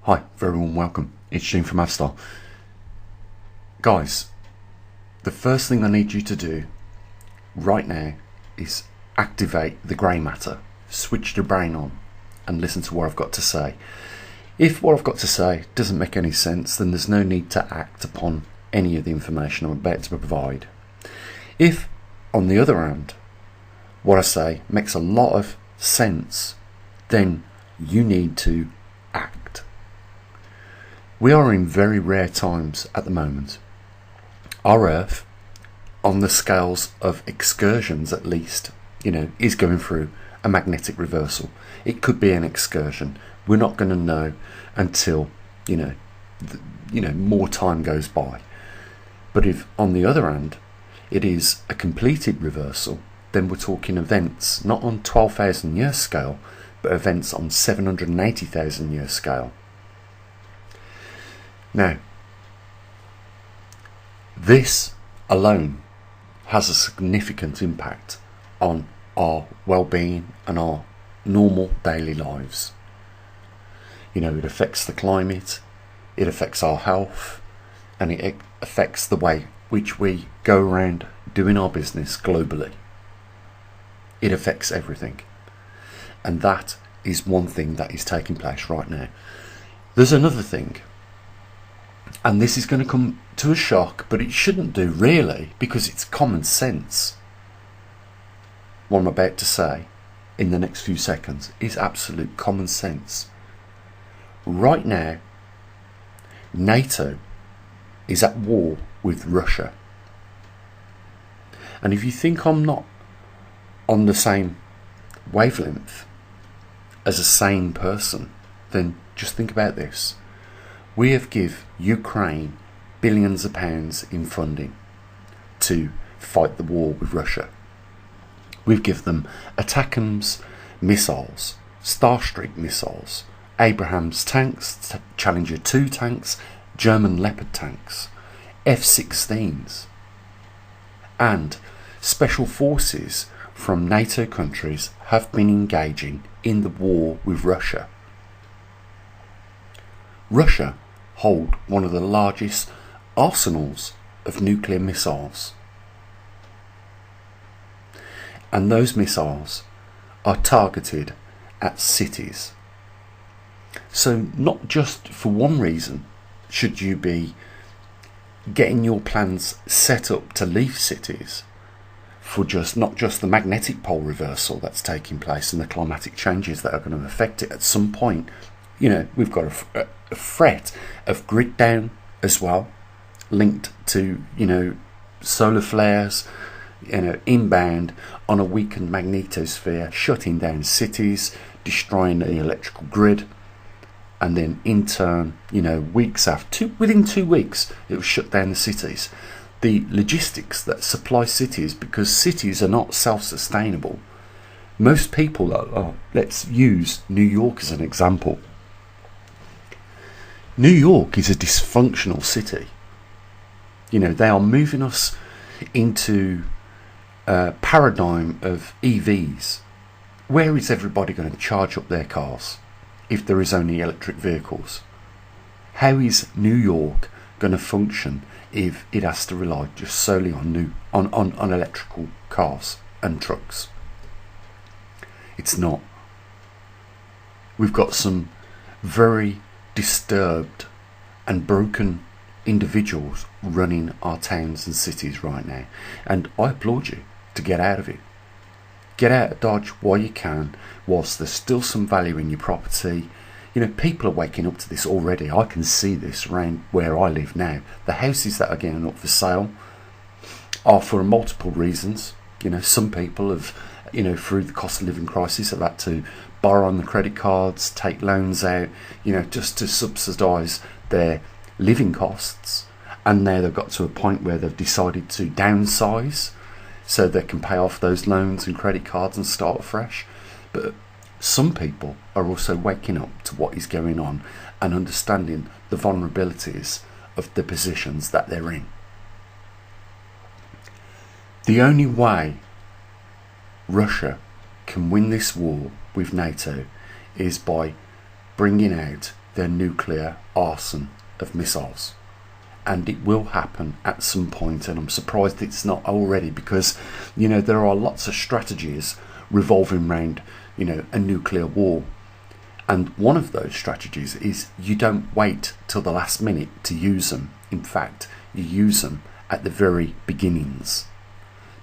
Hi, very warm welcome. It's Gene from Avstar. Guys, the first thing I need you to do right now is activate the grey matter. Switch the brain on and listen to what I've got to say. If what I've got to say doesn't make any sense, then there's no need to act upon any of the information I'm about to provide. If, on the other hand, what I say makes a lot of sense, then you need to act. We are in very rare times at the moment. Our Earth, on the scales of excursions at least, is going through a magnetic reversal. It could be an excursion. We're not going to know until, more time goes by. But if, on the other hand, it is a completed reversal, then we're talking events not on 12,000 year scale, but events on 780,000 year scale. Now, this alone has a significant impact on our well-being and our normal daily lives. It affects the climate, it affects our health, and it affects the way which we go around doing our business globally. It affects everything. And that is one thing that is taking place right now. There's another thing. And this is going to come to a shock, but it shouldn't do really, because it's common sense. What I'm about to say in the next few seconds is absolute common sense. Right now, NATO is at war with Russia. And if you think I'm not on the same wavelength as a sane person, then just think about this. We have given Ukraine billions of pounds in funding to fight the war with Russia. We've given them ATACMS missiles, Starstreak missiles, Abrams tanks, Challenger 2 tanks, German Leopard tanks, F-16s, and special forces from NATO countries have been engaging in the war with Russia. Russia hold one of the largest arsenals of nuclear missiles. And those missiles are targeted at cities. So not just for one reason should you be getting your plans set up to leave cities for not just the magnetic pole reversal that's taking place and the climatic changes that are going to affect it at some point. We've got a threat of grid down as well, linked to, solar flares, inbound on a weakened magnetosphere, shutting down cities, destroying the electrical grid, and then in turn, within 2 weeks, it will shut down the cities. The logistics that supply cities, because cities are not self-sustainable. Most people let's use New York as an example. New York is a dysfunctional city. They are moving us into a paradigm of EVs. Where is everybody going to charge up their cars if there is only electric vehicles? How is New York going to function if it has to rely just solely on electrical cars and trucks? It's not. We've got some very disturbed and broken individuals running our towns and cities right now, and I applaud you to get out of it. Get out of Dodge while you can, whilst there's still some value in your property. People are waking up to this already. I can see this around where I live now. The houses that are getting up for sale are for multiple reasons. Some people have, through the cost of living crisis, have had to borrow on the credit cards, take loans out, just to subsidise their living costs. And now they've got to a point where they've decided to downsize so they can pay off those loans and credit cards and start afresh. But some people are also waking up to what is going on and understanding the vulnerabilities of the positions that they're in. The only way Russia can win this war with NATO is by bringing out their nuclear arsenal of missiles. And it will happen at some point, and I'm surprised it's not already, because there are lots of strategies revolving around a nuclear war. And one of those strategies is you don't wait till the last minute to use them. In fact, you use them at the very beginnings,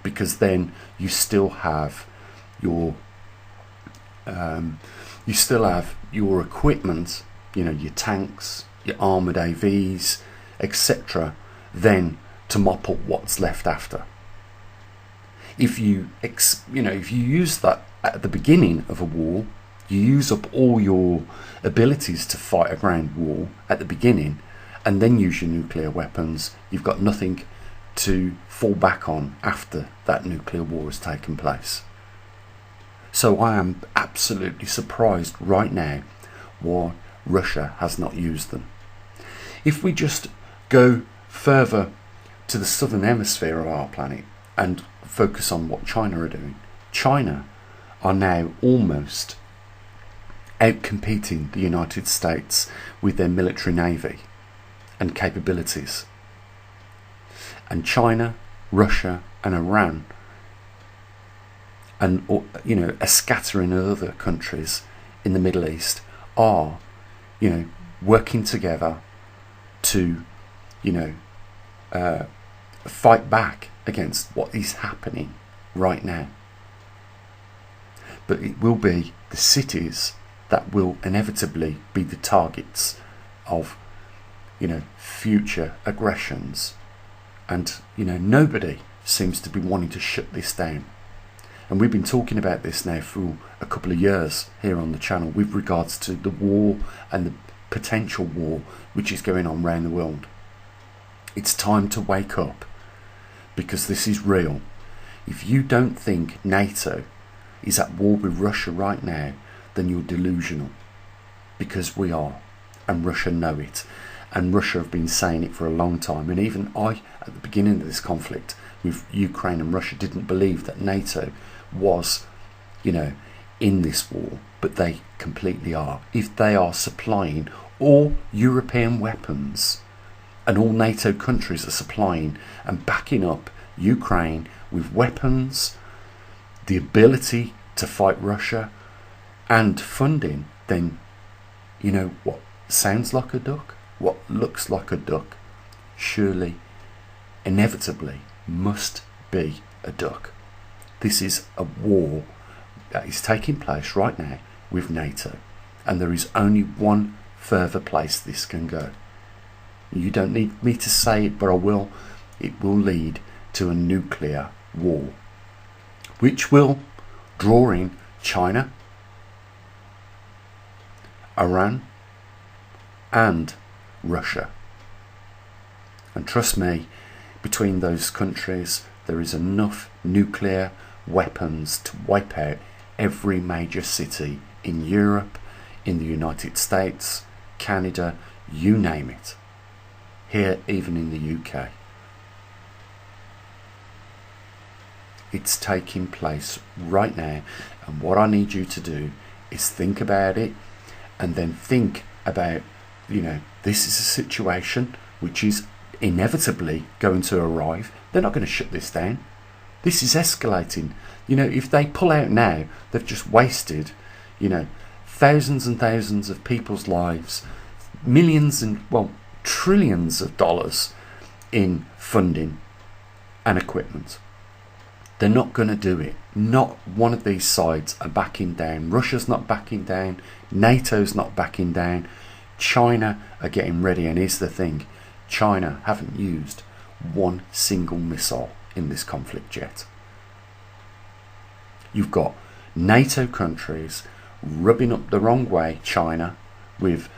because then you still have your equipment, your tanks, your armoured AVs, etc., then to mop up what's left after. If you use that at the beginning of a war, you use up all your abilities to fight a ground war at the beginning, and then use your nuclear weapons. You've got nothing to fall back on after that nuclear war has taken place. So I am absolutely surprised right now why Russia has not used them. If we just go further to the southern hemisphere of our planet and focus on what China are doing, China are now almost outcompeting the United States with their military navy and capabilities. And China, Russia and Iran, and a scattering of other countries in the Middle East are working together to fight back against what is happening right now. But it will be the cities that will inevitably be the targets of future aggressions, and nobody seems to be wanting to shut this down. And we've been talking about this now for a couple of years here on the channel with regards to the war and the potential war which is going on around the world. It's time to wake up, because this is real. If you don't think NATO is at war with Russia right now, then you're delusional, because we are, and Russia know it, and Russia have been saying it for a long time. And even I, at the beginning of this conflict with Ukraine and Russia, didn't believe that NATO was in this war, but they completely are. If they are supplying all European weapons, and all NATO countries are supplying and backing up Ukraine with weapons, the ability to fight Russia, and funding, then what sounds like a duck, what looks like a duck, surely, inevitably, must be a duck. This is a war that is taking place right now with NATO, and there is only one further place this can go. You don't need me to say it, but I will. It will lead to a nuclear war, which will draw in China, Iran and Russia. And trust me, between those countries there is enough nuclear weapons to wipe out every major city in Europe, in the United States, Canada, you name it. Here, even in the UK. It's taking place right now, and what I need you to do is think about it, and then think about, this is a situation which is inevitably going to arrive. They're not going to shut this down. This is escalating. If they pull out now, they've just wasted, thousands and thousands of people's lives, millions and, trillions of dollars in funding and equipment. They're not going to do it. Not one of these sides are backing down. Russia's not backing down. NATO's not backing down. China are getting ready. And here's the thing. China haven't used one single missile in this conflict yet. You've got NATO countries rubbing up the wrong way China with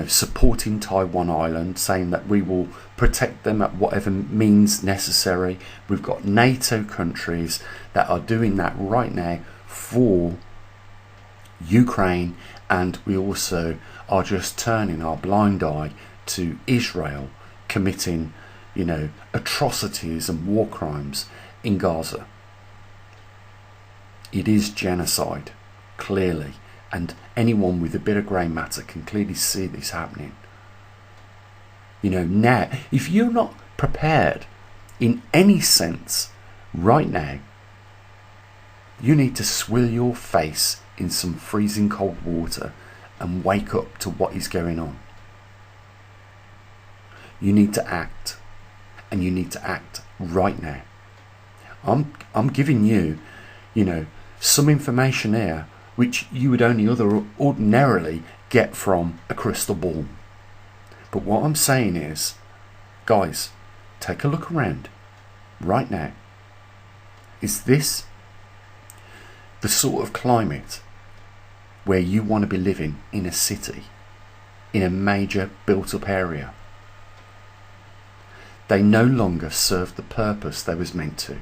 supporting Taiwan Island, saying that we will protect them at whatever means necessary. We've got NATO countries that are doing that right now for Ukraine, and we also are just turning our blind eye to Israel committing, atrocities and war crimes in Gaza. It is genocide, clearly, And anyone with a bit of grey matter can clearly see this happening. You know, now, if you're not prepared in any sense right now, you need to swill your face in some freezing cold water and wake up to what is going on. You need to act, and you need to act right now. I'm giving you, you know, some information here which you would only ordinarily get from a crystal ball. But what I'm saying is, guys, take a look around right now. Is this the sort of climate where you want to be living in a city, in a major built-up area? They no longer serve the purpose they was meant to.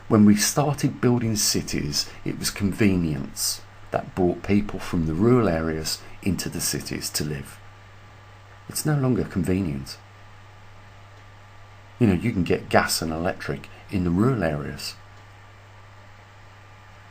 When we started building cities, it was convenience that brought people from the rural areas into the cities to live. It's no longer convenient. You know, you can get gas and electric in the rural areas.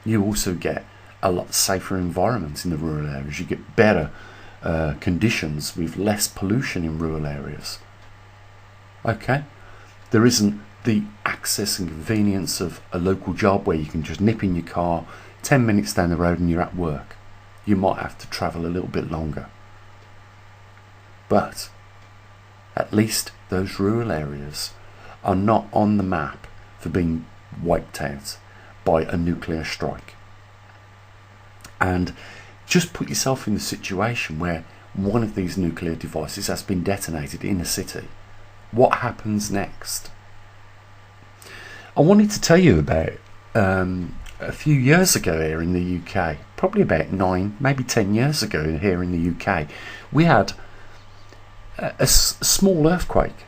You also get a lot safer environment in the rural areas. You get better conditions with less pollution in rural areas. Okay? There isn't the access and convenience of a local job where you can just nip in your car 10 minutes down the road and you're at work. You might have to travel a little bit longer. But at least those rural areas are not on the map for being wiped out by a nuclear strike. And just put yourself in the situation where one of these nuclear devices has been detonated in a city. What happens next? I wanted to tell you about a few years ago here in the UK, probably about 9, maybe 10 years ago here in the UK, we had a small earthquake.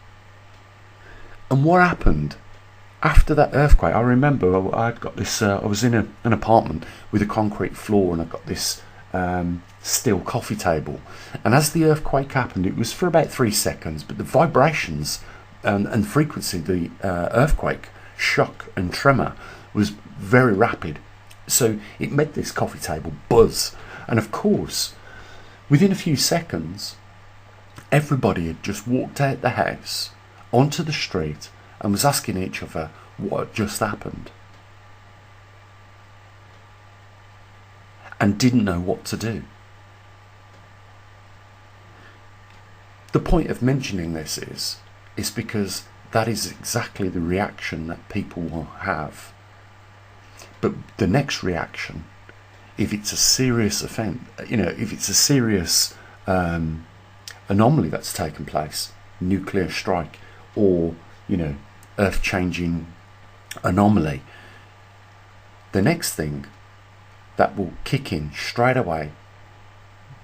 And what happened after that earthquake? I remember I'd got this, I was in an apartment with a concrete floor, and I got this steel coffee table. And as the earthquake happened, it was for about 3 seconds, but the vibrations and frequency of the earthquake, shock and tremor, was very rapid. So it made this coffee table buzz. And of course, within a few seconds, everybody had just walked out the house onto the street and was asking each other what had just happened, and didn't know what to do. The point of mentioning this is because that is exactly the reaction that people will have. But the next reaction, if it's a serious offence, you know, if it's a serious anomaly that's taken place, nuclear strike, or, you know, earth-changing anomaly, the next thing that will kick in straight away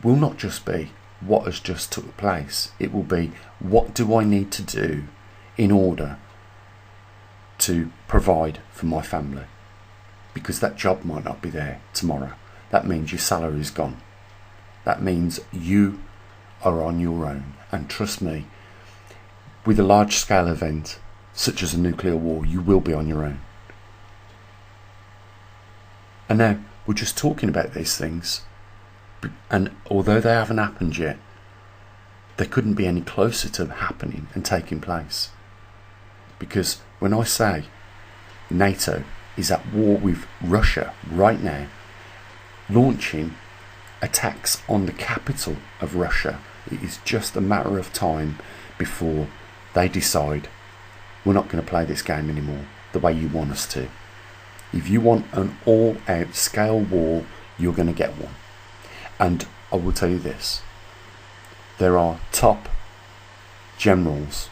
will not just be what has just took place. It will be, what do I need to do in order to provide for my family? Because that job might not be there tomorrow. That means your salary is gone. That means you are on your own. And trust me, with a large scale event such as a nuclear war, you will be on your own. And now we're just talking about these things, and although they haven't happened yet, they couldn't be any closer to happening and taking place. Because when I say NATO is at war with Russia right now, launching attacks on the capital of Russia, it is just a matter of time before they decide, we're not going to play this game anymore the way you want us to. If you want an all-out scale war, you're going to get one. And I will tell you this, there are top generals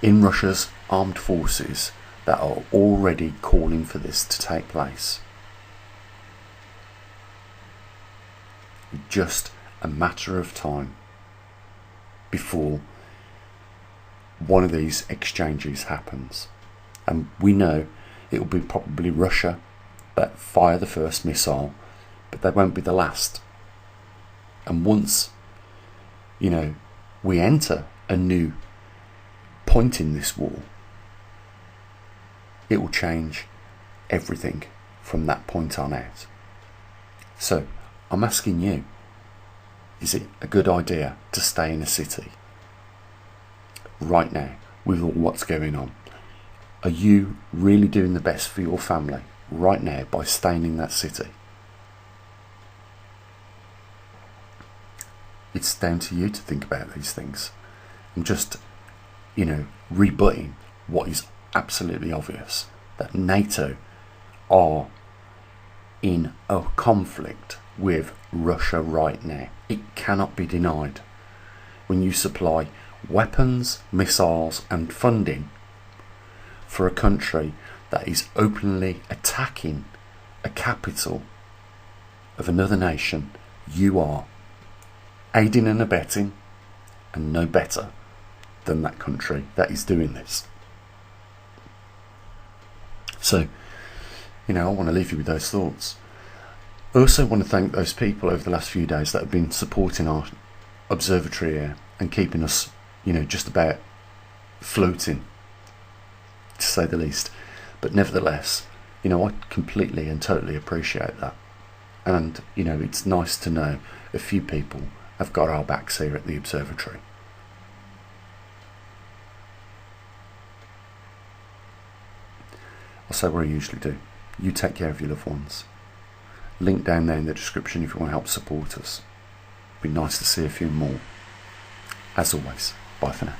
in Russia's armed forces that are already calling for this to take place. Just a matter of time before one of these exchanges happens. And we know it will be probably Russia that fire the first missile, but they won't be the last. And once, you know, we enter a new point in this war, it will change everything from that point on out. So I'm asking you, is it a good idea to stay in a city right now with all what's going on? Are you really doing the best for your family right now by staying in that city? It's down to you to think about these things. I'm just, rebutting what is absolutely obvious, that NATO are in a conflict with Russia right now. It cannot be denied. When you supply weapons, missiles and funding for a country that is openly attacking a capital of another nation, you are aiding and abetting, and no better than that country that is doing this. So, I want to leave you with those thoughts. I also want to thank those people over the last few days that have been supporting our observatory here and keeping us, just about floating, to say the least. But nevertheless, I completely and totally appreciate that. And, it's nice to know a few people have got our backs here at the observatory. I'll say what I usually do. You take care of your loved ones. Link down there in the description if you want to help support us. Be nice to see a few more. As always, bye for now.